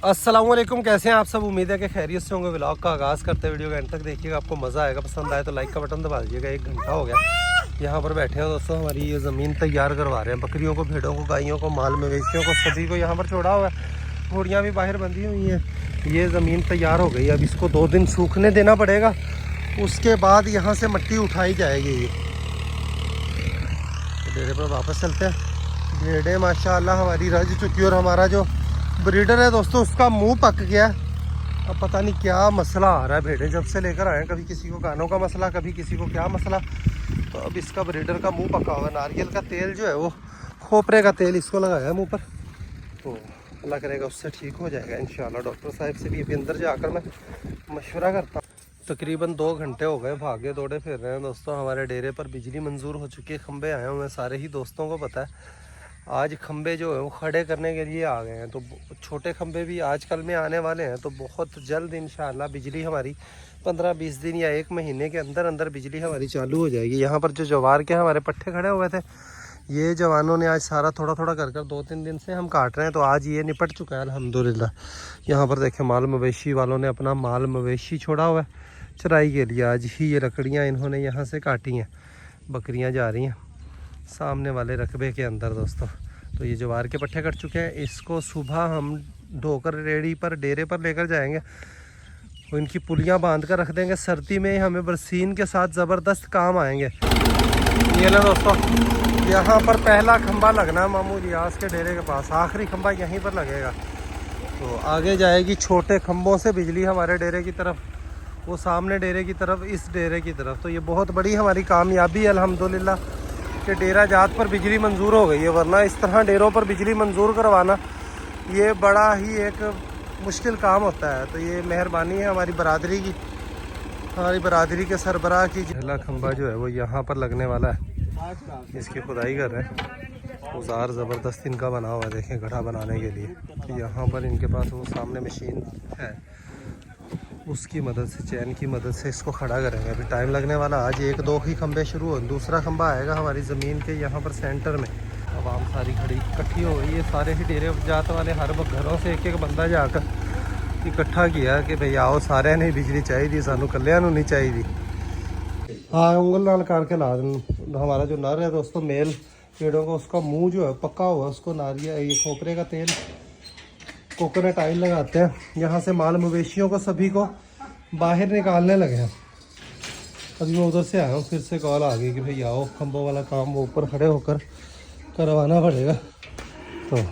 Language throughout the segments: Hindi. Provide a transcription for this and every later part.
अस्सलामुअलैकुम, कैसे हैं आप सब। उम्मीद है कि खैरियत से होंगे। व्लॉग का आगाज़ करते वीडियो के एंड तक देखिएगा, आपको मज़ा आएगा। पसंद आए तो लाइक का बटन दबा दीजिएगा। 1 घंटा हो गया यहाँ पर बैठे हैं दोस्तों। हमारी ये ज़मीन तैयार करवा रहे हैं। बकरियों को, भेड़ों को, गायों को, माल मवेशियों को, सभी को यहाँ पर छोड़ा हुआ है। घोड़ियाँ भी बाहर बंधी हुई हैं। ये ज़मीन तैयार हो गई। अब इसको 2 दिन सूखने देना पड़ेगा, उसके बाद यहाँ से मिट्टी उठाई जाएगी। ये डेरे पर वापस चलते हैं। भेड़ें माशाल्लाह हमारी रज चुकी और हमारा जो ब्रीडर है दोस्तों उसका मुंह पक गया। अब पता नहीं क्या मसला आ रहा है। भेड़ें जब से लेकर आए हैं, कभी किसी को कानों का मसला, कभी किसी को क्या मसला। तो अब इसका ब्रीडर का मुंह पका हुआ है। नारियल का तेल जो है वो, खोपरे का तेल इसको लगाया है मुंह पर, तो अल्लाह करेगा उससे ठीक हो जाएगा इंशाल्लाह। डॉक्टर साहब से भी अभी अंदर जाकर मैं मशवरा करता हूँ। तकरीबन 2 घंटे हो गए भागे दौड़े फिर रहे हैं दोस्तों। हमारे डेरे पर बिजली मंजूर हो चुकी है। खंबे आए हुए हैं, सारे ही दोस्तों को पता है। आज खंबे जो है वो खड़े करने के लिए आ गए हैं। तो छोटे खंबे भी आजकल में आने वाले हैं। तो बहुत जल्द इंशाल्लाह बिजली हमारी 15-20 दिन या 1 महीने के अंदर अंदर बिजली हमारी चालू हो जाएगी। यहाँ पर जो जवार के हमारे पट्टे खड़े हुए थे, ये जवानों ने आज सारा थोड़ा थोड़ा कर 2-3 दिन से हम काट रहे हैं। तो आज ये निपट चुका है अल्हम्दुलिल्लाह। यहाँ पर देखें, माल मवेशी वालों ने अपना माल मवेशी छोड़ा हुआ है चराई के लिए। आज ही ये लकड़ियाँ इन्होंने यहाँ से काटी हैं। बकरियाँ जा रही हैं सामने वाले रकबे के अंदर दोस्तों। तो ये जवार के पट्टे कट चुके हैं। इसको सुबह हम ढोकर रेडी पर, डेरे पर लेकर जाएंगे। और इनकी पुलियाँ बांध कर रख देंगे। सर्दी में हमें बरसीन के साथ ज़बरदस्त काम आएंगे। ये ना दोस्तों, यहाँ पर पहला खंबा लगना है मामू रियाज के डेरे के पास। आखिरी खंबा यहीं पर लगेगा। तो आगे जाएगी छोटे खंबों से बिजली हमारे डेरे की तरफ, वो सामने डेरे की तरफ, इस डेरे की तरफ। तो ये बहुत बड़ी हमारी कामयाबी है अल्हम्दुलिल्लाह कि डेरा जात पर बिजली मंजूर हो गई है। वरना इस तरह डेरों पर बिजली मंजूर करवाना ये बड़ा ही एक मुश्किल काम होता है। तो ये मेहरबानी है हमारी बरादरी की, हमारी बरादरी के सरबराह की। पहला खंबा जो है वो यहाँ पर लगने वाला है। इसकी खुदाई कर रहे हैं। औजार ज़बरदस्त इनका बना हुआ है, देखें, गड्ढा बनाने के लिए। तो यहाँ पर इनके पास वो सामने मशीन है, उसकी मदद से, चैन की मदद से इसको खड़ा करेंगे। अभी टाइम लगने वाला। आज 1-2 ही खंबे शुरू हो, दूसरा खंबा आएगा हमारी ज़मीन के यहाँ पर सेंटर में। आवाम सारी खड़ी इकट्ठी हो गई है। सारे ही डेरे जात वाले हर घरों से एक बंदा जाकर इकट्ठा किया कि भाई आओ, सारे ने बिजली चाहिए, सानू कल्याण नहीं चाहिए। हाँ, उंगल नाल करके ला दें। हमारा जो नर है दोस्तों, मेल पेड़ों का, उसका मुँह जो है पका हुआ, उसको नारियल, ये खोपरे का तेल, कोकोनट ऑयल लगाते हैं। यहाँ से माल मवेशियों को सभी को बाहर निकालने लगे हैं। अभी मैं उधर से आया हूँ, फिर से कॉल आ गई कि भाई आओ, खंभों वाला काम वो ऊपर खड़े होकर करवाना पड़ेगा। तो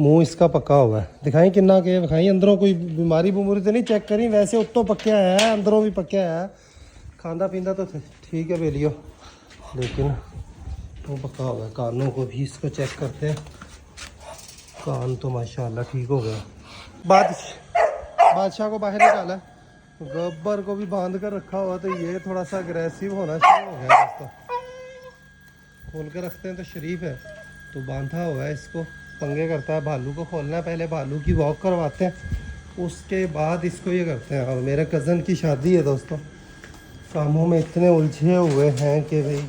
मुंह इसका पक्का हुआ है। दिखाई किन्ना के दिखाई, अंदरों कोई बीमारी बमूरी तो नहीं चेक करी। वैसे उत्तों पक्या है, अंदरों भी पक्या है। खांदा पींदा तो ठीक है बेलियो, लेकिन वो पक्का हुआ है। कानों को भी इसको चेक करते हैं। कान तो माशाल्लाह ठीक हो गया। बादशाह को बाहर निकाला, गब्बर को भी बांध कर रखा हुआ। तो ये थोड़ा सा अग्रेसिव होना शुरू हो गया दोस्तों। खोल के रखते हैं तो शरीफ है, तो बांधा हुआ है, इसको पंगे करता है। भालू को खोलना है, पहले भालू की वॉक करवाते हैं, उसके बाद इसको ये करते हैं। और मेरे कज़न की शादी है दोस्तों, कामों में इतने उलझे हुए हैं कि भाई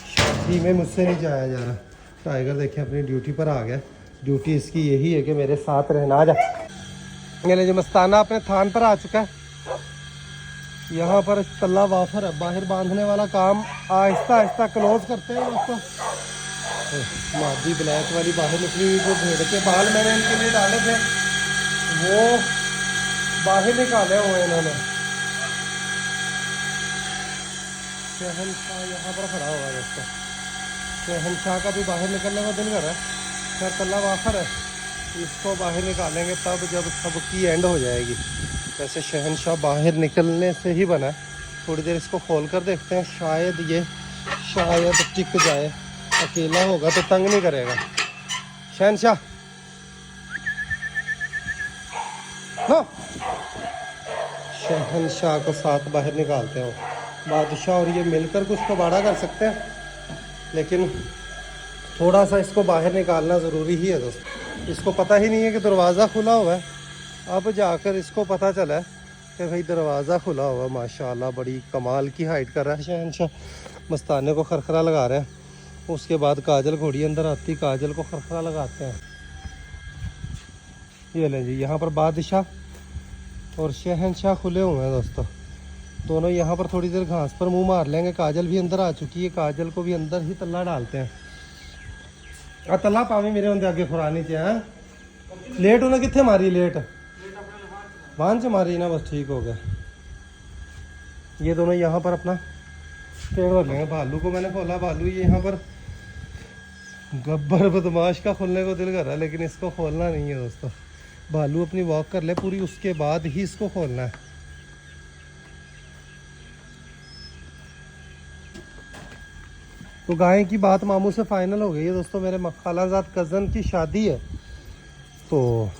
शादी में मुझसे नहीं जाया जा रहा। टाइगर देखें अपनी ड्यूटी पर आ गया। ड्यूटी इसकी यही है कि मेरे साथ रहना। जा मेरे जो मस्ताना अपने थान पर आ चुका है। यहाँ पर तल्ला वाफर है, बाहर बांधने वाला काम आहिस्ता आहिस्ता क्लोज करते हैं दोस्तों। मादी ब्लैक वाली बाहर निकली हुई, जो भेड़ के बाल मैंने इनके लिए डाले थे वो बाहर निकाले हुए इन्होंने। शहनशाह यहाँ पर खड़ा हुआ है दोस्तों। शहनशाह का भी बाहर निकलने का दिल कर रहा है। खैर तल्ला वाफर है, इसको बाहर निकालेंगे तब जब सबकी एंड हो जाएगी। वैसे शहनशाह बाहर निकलने से ही बना है। थोड़ी देर इसको खोल कर देखते हैं, शायद टिक जाए। अकेला होगा तो तंग नहीं करेगा। शहनशाह नो, शहनशाह को साथ बाहर निकालते हो। बादशाह और ये मिलकर कुछ तो बड़ा कर सकते हैं, लेकिन थोड़ा सा इसको बाहर निकालना ज़रूरी ही है दोस्तों। इसको पता ही नहीं है कि दरवाज़ा खुला हुआ है। अब जाकर इसको पता चला है कि भाई दरवाज़ा खुला हुआ। माशाल्लाह बड़ी कमाल की हाइट कर रहा है शहनशाह। मस्ताने को खरखरा लगा रहे हैं। उसके बाद काजल घोड़ी अंदर आती, काजल को खरखरा लगाते हैं। ये लें जी, यहाँ पर बादशाह और शहनशाह खुले हुए हैं दोस्तों। दोनों यहाँ पर थोड़ी देर घास पर मुंह मार लेंगे। काजल भी अंदर आ चुकी है, काजल को भी अंदर ही तल्ला डालते हैं। तल्ला पावी मेरे होंगे आगे खुरानी चाहिए। लेट उन्हें कितने मारी? लेट वाहन से मारी ना, बस ठीक हो गया। ये दोनों यहाँ पर अपना पेड़ भर लेंगे। भालू को मैंने खोला, भालू ये यहाँ पर गब्बर बदमाश का खोलने को दिल कर रहा है, लेकिन इसको खोलना नहीं है दोस्तों। भालू अपनी वॉक कर ले पूरी, उसके बाद ही इसको खोलना है। तो गाय की बात मामू से फाइनल हो गई है दोस्तों। मेरे खालाजाद कज़न की शादी है, तो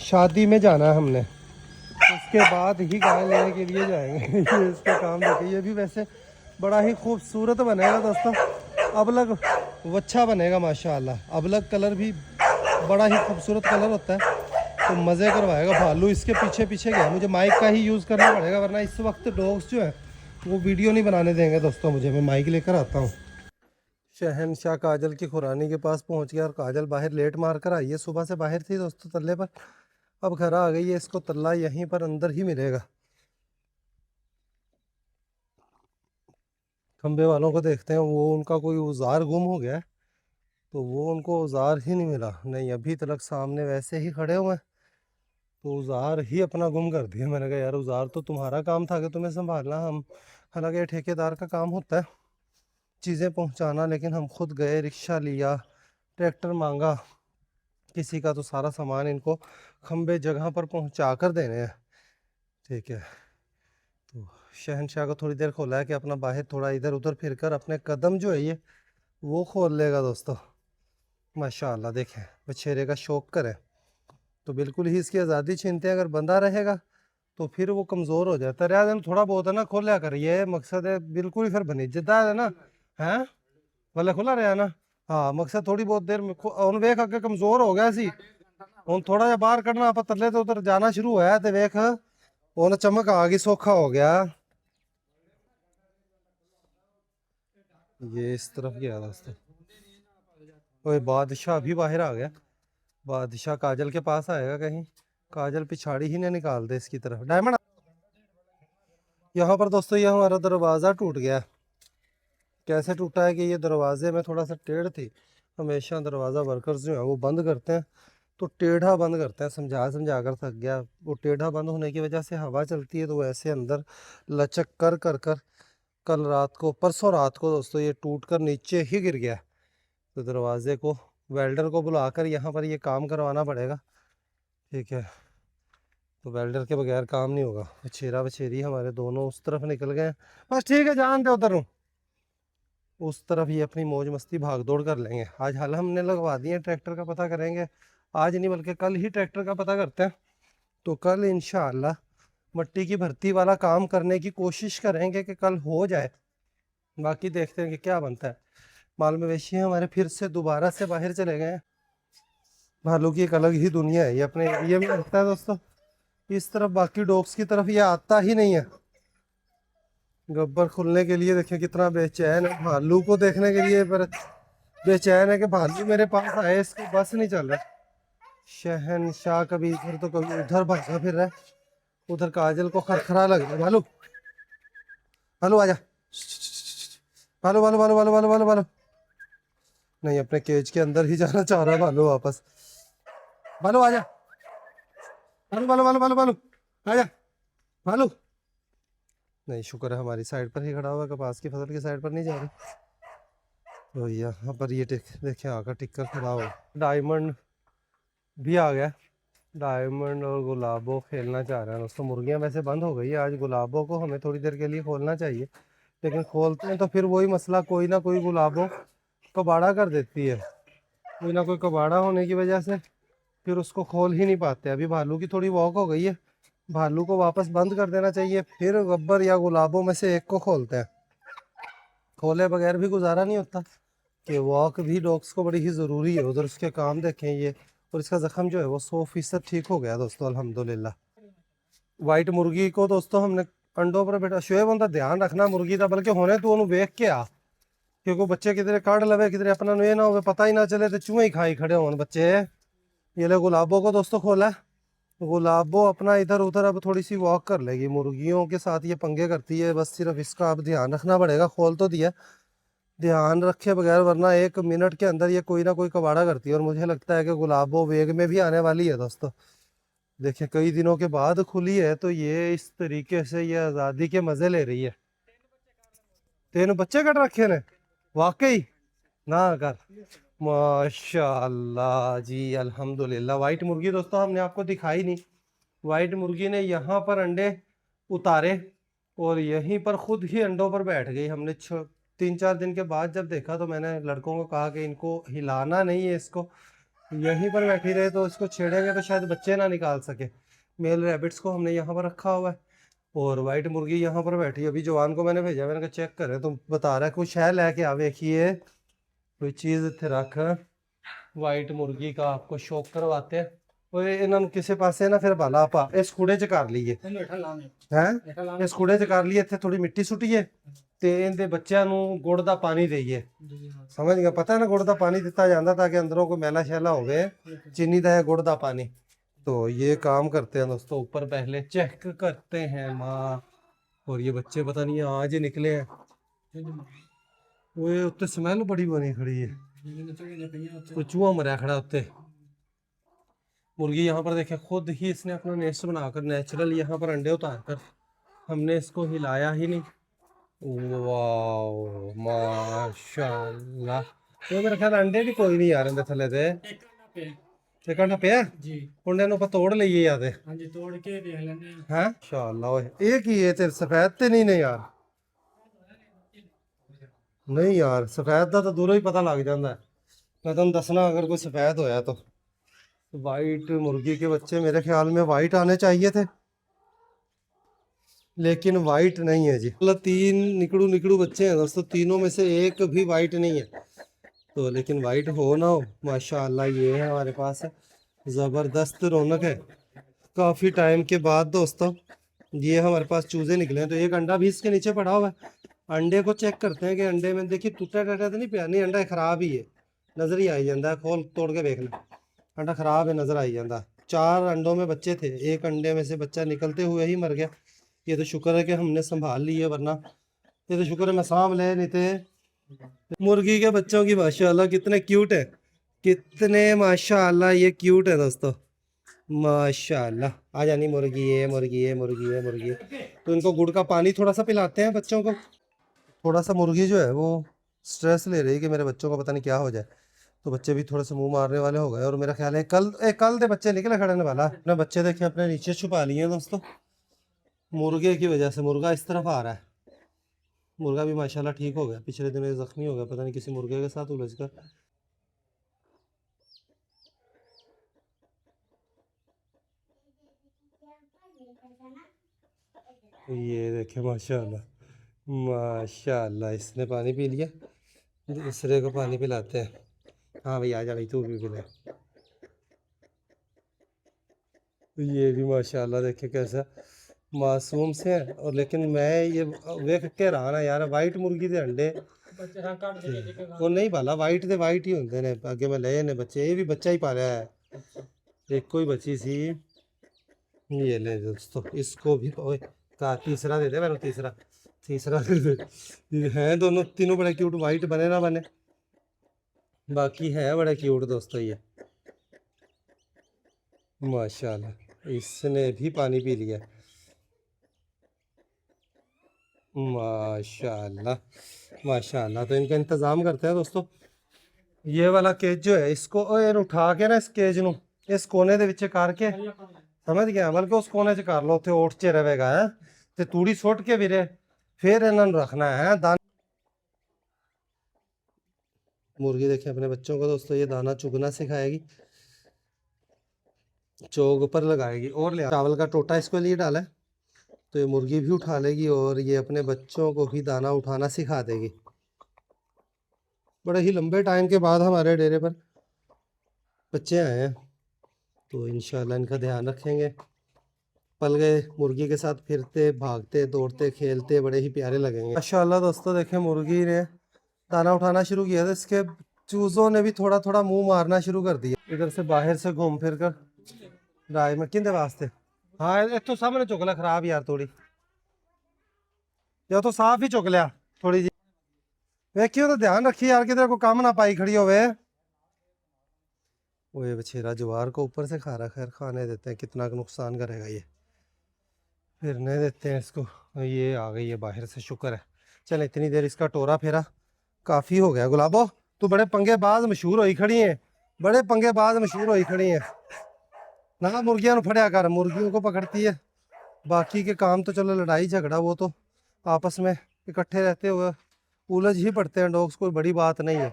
शादी में जाना है हमने, उसके बाद ही गाय लेने के लिए जाएंगे। ये इसका काम देखिए, ये भी वैसे बड़ा ही खूबसूरत बनेगा दोस्तों। अबलग वच्छा बनेगा माशाल्लाह। अबलग कलर भी बड़ा ही खूबसूरत कलर होता है, तो मज़े करवाएगा। भालू इसके पीछे पीछे गया। मुझे माइक का ही यूज़ करना पड़ेगा, वरना इस वक्त डॉग्स जो है वो वीडियो नहीं बनाने देंगे दोस्तों मुझे। मैं माइक लेकर आता हूँ। शहनशाह काजल की खुरानी के पास पहुँच गया और काजल बाहर लेट मार कर आई है। सुबह से बाहर थी दोस्तों तल्ले पर, अब घर आ गई है। इसको तल्ला यहीं पर अंदर ही मिलेगा। खंबे वालों को देखते हैं, वो उनका कोई औजार गुम हो गया है, तो वो उनको औजार ही नहीं मिला। नहीं, अभी तक सामने वैसे ही खड़े हुए हैं, तो औजार ही अपना गुम कर दिया। मैंने कहा यार औजार तो तुम्हारा काम था कि तुम्हें संभालना, हम हालांकि ठेकेदार का काम होता है चीज़ें पहुंचाना, लेकिन हम खुद गए, रिक्शा लिया, ट्रैक्टर मांगा किसी का, तो सारा सामान इनको खंबे जगह पर पहुंचा कर देने हैं। ठीक है, तो शहनशाह को थोड़ी देर खोला है कि अपना बाहर थोड़ा इधर उधर फिर कर अपने कदम जो है ये वो खोल लेगा दोस्तों। माशाल्लाह देखें, बछेरे का शौक करें तो बिल्कुल ही इसकी आज़ादी छीनते हैं। अगर बंदा रहेगा तो फिर वो कमज़ोर हो जाता है। रियाज थोड़ा बहुत है ना खोल लिया कर, ये मकसद है बिल्कुल ही फिर बनी जिद्दा है ना, हैं वाले खुला रहा ना। हाँ, मकसद थोड़ी बहुत देर में ਹੁਣ ਵੇਖ ਅੱਗੇ कमज़ोर हो गया सी, ਹੁਣ थोड़ा ਜਿਹਾ बाहर ਕੱਢਣਾ ਆਪਾਂ ਤੱਲੇ ਤੇ ਉਧਰ ਜਾਣਾ ਸ਼ੁਰੂ ਹੋਇਆ ਤੇ ਵੇਖ ਹੁਣ चमक आ गई, सौखा हो गया। ये इस तरफ गया दोस्तों। ओए बादशाह भी बाहर आ गया। बादशाह काजल के पास आएगा कहीं, काजल पिछाड़ी ही ना निकाल दे इसकी तरफ। डायमंड यहाँ पर दोस्तों ये हमारा दरवाज़ा टूट गया। कैसे टूटा है कि ये दरवाजे में थोड़ा सा टेढ़ थी। हमेशा दरवाज़ा वर्कर्स जो है वो बंद करते हैं तो टेढ़ा बंद करते हैं, समझा समझा कर थक गया। वो टेढ़ा बंद होने की वजह से हवा चलती है तो वो ऐसे अंदर लचक कर कर कर कल रात को, परसों रात को दोस्तों ये टूट कर नीचे ही गिर गया। तो दरवाजे को वेल्डर को बुलाकर यहाँ पर ये काम करवाना पड़ेगा। ठीक है, तो वेल्डर के बगैर काम नहीं होगा। बछेरा बछेरी हमारे दोनों उस तरफ निकल गए हैं। बस ठीक है, जान दे उधर हूँ, उस तरफ ये अपनी मौज मस्ती भाग दौड़ कर लेंगे। आज हल हमने लगवा दिए, ट्रैक्टर का पता करेंगे। आज नहीं बल्कि कल ही ट्रैक्टर का पता करते हैं, तो कल इंशाअल्लाह मट्टी की भर्ती वाला काम करने की कोशिश करेंगे कि कल हो जाए। बाकी देखते हैं कि क्या बनता है। माल मवेशी हमारे फिर से दोबारा से बाहर चले गए हैं। भालू की एक अलग ही दुनिया है ये अपने एरिया में लगता है दोस्तों। इस तरफ बाकी डॉग्स की तरफ ये आता ही नहीं है। गब्बर खुलने के लिए देखें कितना बेचैन है, भालू को देखने के लिए पर बेचैन है कि भालू मेरे पास आए, इसको बस नहीं चल रहा। शहनशाह कभी इधर तो कभी उधर भागा फिर रहा है। उधर काजल को खरखरा लग रहा है। भालू भालू आजा, भालू भालू भालू भालू भालू भालू भालू नहीं, अपने केज के अंदर ही जाना चाह रहा है भालू वापस। भालू आजा, भालू भालू भालू भालू भालू आजा भालू। नहीं, शुक्र है हमारी साइड पर ही खड़ा हुआ, कपास की फसल की साइड पर नहीं जा रही। तो यहाँ पर ये देखे आकर टिक कर खड़ा हुआ। डायमंड भी आ गया। डायमंड और गुलाबो खेलना चाह रहे हैं दोस्तों। मुर्गियाँ वैसे बंद हो गई है, आज गुलाबों को हमें थोड़ी देर के लिए खोलना चाहिए, लेकिन खोलते हैं तो फिर वही मसला, कोई ना कोई गुलाबों कबाड़ा कर देती है। कोई ना कोई कबाड़ा होने की वजह से फिर उसको खोल ही नहीं पाते। अभी भालू की थोड़ी वॉक हो गई है, भालू को वापस बंद कर देना चाहिए, फिर गब्बर या गुलाबों में से एक को खोलते हैं। खोले बगैर भी गुजारा नहीं होता कि वॉक भी डॉग्स को बड़ी ही ज़रूरी है। उधर उसके काम देखें ये, और इसका ज़ख्म जो है वो 100% ठीक हो गया दोस्तों अल्हम्दुलिल्लाह। वाइट मुर्गी को दोस्तों हमने अंडों पर बेटा शुएब उनका ध्यान रखना मुर्गी का, बल्कि होने तो उन्होंने वेख के आ, क्योंकि बच्चे किधरे काट लवे किधरे अपना ये ना हो पता ही ना चले तो चूहे ही खाई खड़े होने बच्चे। ये ले गुलाबों को दोस्तों खोला है। गुलाबो अपना इधर उधर अब थोड़ी सी वॉक कर लेगी, मुर्गियों के साथ ये पंगे करती है, बस सिर्फ इसका अब ध्यान रखना पड़ेगा। खोल तो दिया, ध्यान रखे बगैर वरना 1 मिनट के अंदर ये कोई ना कोई कबाड़ा करती है। और मुझे लगता है कि गुलाबो वेग में भी आने वाली है दोस्तों। देखिए कई दिनों के बाद खुली है तो ये इस तरीके से ये आज़ादी के मजे ले रही है। 3 बच्चे कट रखे ने वाकई ना कर। माशाल्लाह जी, अल्हम्दुलिल्लाह। वाइट मुर्गी दोस्तों हमने आपको दिखाई नहीं। वाइट मुर्गी ने यहाँ पर अंडे उतारे और यहीं पर खुद ही अंडों पर बैठ गई। हमने 3-4 दिन के बाद जब देखा तो मैंने लड़कों को कहा कि इनको हिलाना नहीं है, इसको यहीं पर बैठी रहे तो इसको छेड़ेंगे तो शायद बच्चे ना निकाल सके। मेल रैबिट्स को हमने यहाँ पर रखा हुआ है और वाइट मुर्गी यहाँ पर बैठी है। अभी जवान को मैंने भेजा, मैंने कहा चेक करे तो बता रहा है कुछ है लेके आ, देखिए कोई चीज़ इतने रख। वाइट मुर्गी का आपको शौक करवाते हैं। ਉਹ ਇਹਨਾਂ ਨੂੰ ਕਿਸੇ ਪਾਸੇ ਨਾ ਫਿਰ ਬਾਲਾ ਆਪਾਂ ਇਸ ਕੂੜੇ 'ਚ ਕਰ ਲਈਏ ਹੈ, ਇਸ ਕੂੜੇ 'ਚ ਕਰ ਲਈਏ, ਇੱਥੇ ਥੋੜੀ ਮਿੱਟੀ ਸੁੱਟੀਏ ਤੇ ਇਹਦੇ ਬੱਚਿਆਂ ਨੂੰ ਗੁੜ ਦਾ ਪਾਣੀ ਦੇਈਏ। ਸਮਝ ਗਿਆ, ਪਤਾ ਨਾ ਗੁੜ ਦਾ ਪਾਣੀ ਦਿੱਤਾ ਜਾਂਦਾ ਤਾਂ ਕਿ ਅੰਦਰੋਂ ਕੋਈ ਮੈਲਾ ਸ਼ੈਲਾ होवे, चीनी ਦਾ है गुड़ ਦਾ पानी। तो ये काम करते हैं दोस्तों, ऊपर पहले चेक करते हैं माँ। और ये बच्चे पता नहीं आज ही निकले हैं। वो उत्ते स्मेल बड़ी बनी खड़ी है, कोई चूहा मरा खड़ा उत्ते। मुर्गी यहाँ पर देखे खुद ही इसने अपना नेस्ट बनाकर नेचुरल यहाँ पर अंडे उतार कर, हमने इसको हिलाया ही नहीं। वाह माशाल्लाह। तो मेरे ख्याल अंडे भी कोई नहीं आ रहे थले ते एक अंडा पे जी, अंडे ਨੂੰ ਆਪਾਂ ਤੋੜ ਲਈਏ ਆ ਤੇ ਹਾਂਜੀ ਤੋੜ ਕੇ ਦੇਖ ਲੈਣੇ ਹੈ। ਮਾਸ਼ਾਅੱਲਾ ਓਏ ਇਹ ਕੀ ਹੈ ਤੇ ਸਫੈਦ ਤੇ ਨਹੀਂ ਨੇ ਯਾਰ, नहीं यार सफेद का तो दूरों ही पता लग जाता है। मैं तुम दसना अगर कोई सफेद होया तो। वाइट मुर्गी के बच्चे मेरे ख्याल में वाइट आने चाहिए थे लेकिन वाइट नहीं है जी। मतलब 3 निकड़ू निकड़ू बच्चे हैं दोस्तों, तीनों में से एक भी वाइट नहीं है। तो लेकिन वाइट हो ना हो माशाल्लाह ये है हमारे पास ज़बरदस्त रौनक है। काफ़ी टाइम के बाद दोस्तों ये हमारे पास चूज़े निकले हैं। तो एक अंडा भी इसके नीचे पड़ा हुआ है। अंडे को चेक करते हैं कि अंडे में देखिए टूटा टाटा तो नहीं पिया, नहीं अंडा खराब ही है, नज़र ही आई जाता है। खोल तोड़ के देखना, अंडा खराब है, नज़र आई जाता। 4 अंडों में बच्चे थे, एक अंडे में से बच्चा निकलते हुए ही मर गया। ये तो शुक्र है कि हमने संभाल ली है, वरना ये तो शुक्र है मैं सांभ ले नहीं थे। मुर्गी के बच्चों की माशाल्लाह कितने क्यूट है, कितने माशाल्लाह ये क्यूट है दोस्तों माशाल्लाह। आ जानी मुर्गी है, मुर्गी है, मुर्गी है, मुर्गी है। तो इनको गुड़ का पानी थोड़ा सा पिलाते हैं बच्चों को। थोड़ा सा मुर्गी जो है वो स्ट्रेस ले रही है कि मेरे बच्चों को पता नहीं क्या हो जाए, तो बच्चे भी थोड़े से मुंह मारने वाले हो गए। और मेरा ख्याल है कल के बच्चे निकले खड़े वाला। अपने बच्चे देखे अपने नीचे छुपा लिए हैं दोस्तों मुर्गे की वजह से। मुर्गा इस तरफ आ रहा है, मुर्गा भी माशाल्लाह ठीक हो गया, पिछले दिनों जख्मी हो गया पता नहीं किसी मुर्गे के साथ उलझ कर। ये देखे माशाल्लाह माशाल्लाह, इसने पानी पी लिया, दूसरे को पानी पिलाते हैं। हाँ भाई आ जा भाई, तू भी पिला। ये भी माशाल्लाह देखे कैसा मासूम से है। और लेकिन मैं ये वेख के रहा ना यार, वाइट मुर्गी के अंडे वो नहीं पाला, वाइट दे वाइट ही होंगे ने। अगे मैं ले ने बच्चे, ये भी बच्चा ही पाला है, एक कोई बची सी। ये ले दोस्तों इसको भी का तीसरा दे दे मैंने, तीसरा दे दे। हैं दोनों तीनों बड़े क्यूट, वाइट बने ना बने बाकी है बड़े क्यूट दोस्तों ये माशाल्लाह। इसने भी पानी पी लिया माशाल्लाह माशाल्लाह। तो इनका इंतज़ाम करते हैं दोस्तों। ये वाला केज जो है इसको उठा के ना, इस केज ਨੂੰ इस कोने ਦੇ ਵਿੱਚ ਕਰਕੇ, समझ गया, बल्कि उस कोने 'ਚ कर लो, ਉੱਥੇ ओट 'ਚ रहेगा है। ਤੇ ਤੂੜੀ ਸੁੱਟ ਕੇ ਵੀਰੇ फिर ਇਹਨਾਂ ਨੂੰ रखना है दाना। मुर्गी देखें अपने बच्चों को दोस्तों ये दाना चुगना सिखाएगी, चोग पर लगाएगी। और ले चावल का टोटा इसके लिए डाला है तो ये मुर्गी भी उठा लेगी और ये अपने बच्चों को भी दाना उठाना सिखा देगी। बड़े ही लंबे टाइम के बाद हमारे डेरे पर बच्चे आए हैं, तो इंशाल्लाह इनका ध्यान रखेंगे। पल गए मुर्गी के साथ फिरते भागते दौड़ते खेलते बड़े ही प्यारे लगेंगे माशाल्लाह। दोस्तों देखें मुर्गी ने दाना उठाना शुरू किया था, इसके चूजों ने भी थोड़ा थोड़ा मुंह मारना शुरू कर दिया इधर से बाहर से घूम फिर कर राय में किंदे वास्ते। हाँ इतो सामने चुक लिया खराब यार थोड़ी, या तो साफ ही चुक लिया थोड़ी जी। वेखियो तो ध्यान रखी यार किधर को काम ना पाई खड़ी होवे। वो ये बछेरा ज्वार को ऊपर से खा रहा, खैर खाने देते हैं, कितना नुकसान करेगा ये, फिरने देते हैं इसको। ये आ गई है बाहर से, शुक्र है। चल इतनी देर इसका टोरा फेरा काफी हो गया। गुलाबो तू बड़े पंगेबाज मशहूर होई खड़ी है, बड़े पंगेबाज मशहूर होई खड़ी है ना। मुर्गियां फड़िया कर, मुर्गियों को पकड़ती है, बाकी के काम तो चलो लड़ाई झगड़ा वो तो आपस में इकट्ठे रहते हुए उलझ ही पड़ते हैं डॉग्स, कोई बड़ी बात नहीं है।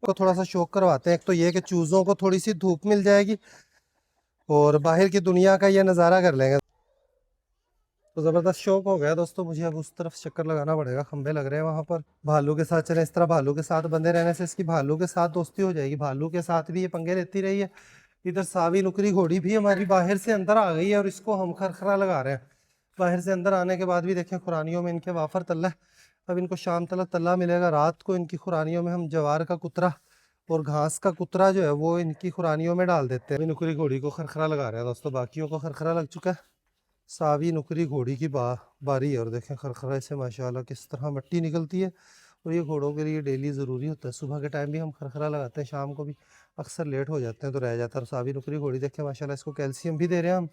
को थोड़ा सा शौक करवाते हैं, एक तो ये कि चूजों को थोड़ी सी धूप मिल जाएगी और बाहर की दुनिया का ये नज़ारा कर लेंगे। तो ज़बरदस्त शौक हो गया दोस्तों मुझे, अब उस तरफ चक्कर लगाना पड़ेगा, खंबे लग रहे हैं वहाँ पर। भालू के साथ चले, इस तरह भालू के साथ बंधे रहने से इसकी भालू के साथ दोस्ती हो जाएगी, भालू के साथ भी ये पंगे लेती रही है। इधर सावी नुकरी घोड़ी भी हमारी बाहर से अंदर आ गई है और इसको हम खरखरा लगा रहे हैं। बाहर से अंदर आने के बाद भी देखें खुरानियों में इनके वाफर तल्ला है। अब इनको शाम तलक तल्ला मिलेगा, रात को इनकी खुरानियों में हम जवार का कुतरा और घास का कुतरा जो है वो इनकी खुरानियों में डाल देते हैं। अभी नुकरी घोड़ी को खरखरा लगा रहे हैं दोस्तों, बाकियों को खरखरा लग चुका है, सावी नुकरी घोड़ी की बारी है। और देखें खरखरा से माशाल्लाह किस तरह मिट्टी निकलती है, और ये घोड़ों के लिए डेली ज़रूरी होता है। सुबह के टाइम भी हम खरखरा लगाते हैं, शाम को भी अक्सर लेट हो जाते हैं तो रह जाता है। और सावी नुकरी घोड़ी देखें माशाल्लाह, इसको कैल्शियम भी दे रहे हैं हम,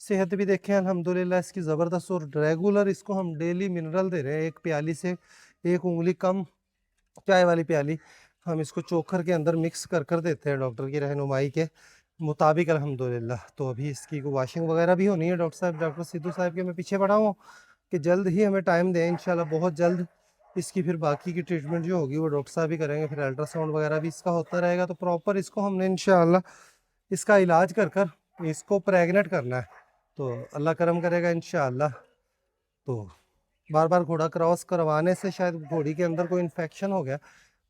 सेहत भी देखें अल्हम्दुलिल्लाह इसकी ज़बरदस्त, और रेगुलर इसको हम डेली मिनरल दे रहे हैं। एक प्याली से एक उंगली कम चाय वाली प्याली हम इसको चोकर के अंदर मिक्स कर कर देते हैं डॉक्टर की रहनुमाई के मुताबिक अल्हम्दुलिल्लाह। तो अभी इसकी वॉशिंग वगैरह भी होनी है डॉक्टर साहब, डॉक्टर सिद्धू साहब के मैं पीछे पड़ा हूँ कि जल्द ही हमें टाइम दें इंशाल्लाह, बहुत जल्द इसकी फिर बाकी की ट्रीटमेंट जो होगी वो डॉक्टर साहब ही करेंगे। फिर अल्ट्रासाउंड वगैरह भी इसका होता रहेगा, तो प्रॉपर इसको हमने इंशाल्लाह इसका इलाज कर कर इसको प्रेगनेंट करना है, तो अल्लाह करम करेगा इंशाल्लाह। तो बार बार घोड़ा क्रॉस करवाने से शायद घोड़ी के अंदर कोई इन्फेक्शन हो गया,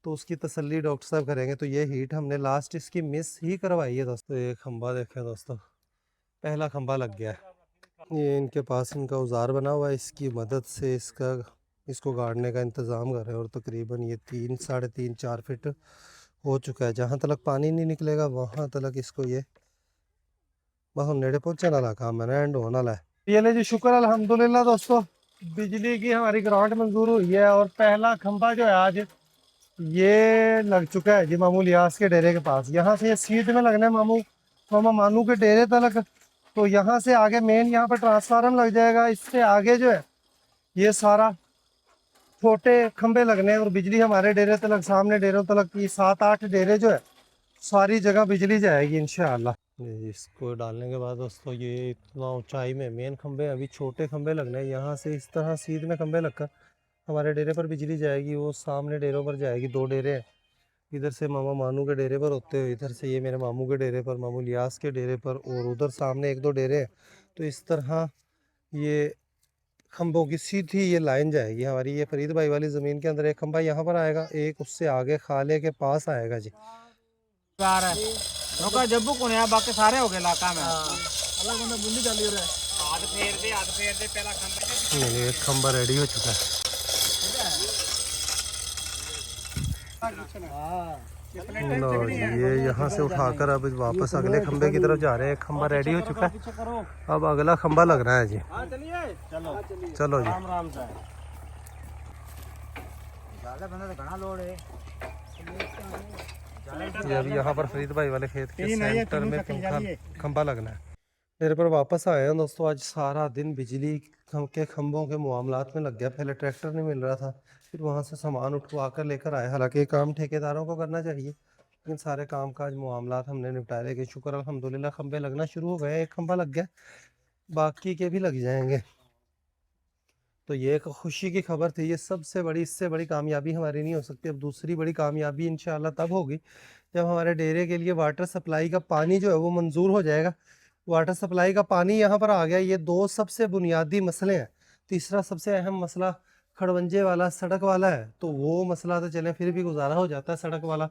तो उसकी तसल्ली डॉक्टर साहब करेंगे। तो ये हीट हमने लास्ट इसकी मिस ही करवाई है दोस्तों। ये खंबा देखें दोस्तों, पहला खंबा लग गया है। ये इनके पास इनका औजार बना हुआ है, इसकी मदद से इसको गाड़ने का इंतज़ाम कर रहे हैं। और तकरीबन ये 3 साढ़े 3 4 फीट हो चुका है, जहाँ तक पानी नहीं निकलेगा वहाँ तक इसको ये बस नेड़े पहुँचने वाला काम है, एंड होने वाला है। ये ले जी, शुक्र अल्हम्दुलिल्लाह दोस्तों, बिजली की हमारी ग्रांट मंजूर हुई है और पहला खंबा जो है आज ये लग चुका है जी मामू लियास के डेरे के पास। यहाँ से ये सीध में लगना है मामा मानू के डेरे तक। तो यहाँ से आगे मेन यहाँ पर ट्रांसफार्मर लग जाएगा, इससे आगे जो है ये सारा छोटे खंबे लगने हैं और बिजली हमारे डेरे तक, सामने डेरों तक की 7 8 डेरे जो है सारी जगह बिजली जाएगी इंशाअल्लाह। इसको डालने के बाद दोस्तों ये इतना ऊंचाई में मेन खंबे, अभी छोटे खंबे लगने हैं। यहाँ से इस तरह सीध में खंबे लगकर हमारे डेरे पर बिजली जाएगी, वो सामने डेरों पर जाएगी। 2 डेरे हैं, इधर से मामा मानू के डेरे पर होते हुए इधर से ये मेरे मामू के डेरे पर, मामू लियास के डेरे पर, और उधर सामने 1 2 डेरे हैं। तो इस तरह ये खंभों की सीधी ये लाइन जाएगी हमारी। ये फरीद भाई वाली ज़मीन के अंदर एक खंभा यहाँ पर आएगा, एक उससे आगे खाले के पास आएगा जी। जब्बू को बाकी सारे हो गए इलाका में अलग बंदा बुंदी डाली हो रहा है। हाथ फेर दे पहला खंबा। ये एक खंबा रेडी हो चुका है। लो जी, ये यहाँ से उठाकर अब वापस अगले खंबे की तरफ जा रहे हैं। एक खंबा रेडी हो चुका है, अब अगला खंबा लग रहा है जी। चलो जी। ये अभी यहाँ पर फरीद भाई वाले खेत के सेंटर में खंबा लगना है। मेरे पर वापस आए हैं दोस्तों, आज सारा दिन बिजली के खंभों के मामलात में लग गया। पहले ट्रैक्टर नहीं मिल रहा था, फिर वहाँ से सामान उठवा कर लेकर आए। हालांकि ये काम ठेकेदारों को करना चाहिए, लेकिन सारे काम काज मामलात हमने निपटा लिए कि शुक्र अल्हम्दुलिल्लाह खंभे लगना शुरू हो गए। एक खंभा लग गया, बाकी के भी लग जाएंगे। तो ये एक खुशी की खबर थी, ये सबसे बड़ी, इससे बड़ी कामयाबी हमारी नहीं हो सकती। अब दूसरी बड़ी कामयाबी इंशाल्लाह तब होगी जब हमारे डेरे के लिए वाटर सप्लाई का पानी जो है वो मंजूर हो जाएगा। वाटर सप्लाई का पानी यहाँ पर आ गया। ये 2 सबसे बुनियादी मसले हैं। तीसरा सबसे अहम मसला खड़वंजे वाला, सड़क वाला है। तो वो मसला तो चले फिर भी गुजारा हो जाता है, सड़क वाला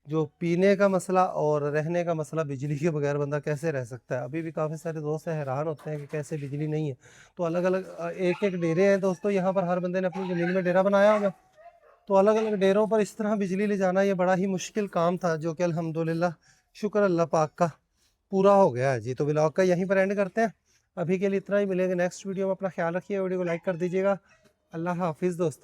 जो पीने का मसला और रहने का मसला, बिजली के बगैर बंदा कैसे रह सकता है। अभी भी काफ़ी सारे दोस्त हैरान होते हैं कि कैसे बिजली नहीं है। तो अलग अलग एक एक डेरे हैं दोस्तों यहाँ पर, हर बंदे ने अपनी ज़मीन में डेरा बनाया होगा। तो अलग अलग डेरों पर इस तरह बिजली ले जाना ये बड़ा ही मुश्किल काम था, जो कि अल्हम्दुलिल्लाह शुक्र अल्लाह पाक का पूरा हो गया है जी। तो व्लॉग का यहीं पर एंड करते हैं, अभी के लिए इतना ही। मिलेंगे नेक्स्ट वीडियो में, अपना ख्याल रखिए, वीडियो को लाइक कर दीजिएगा। अल्लाह हाफिज़ दोस्तों।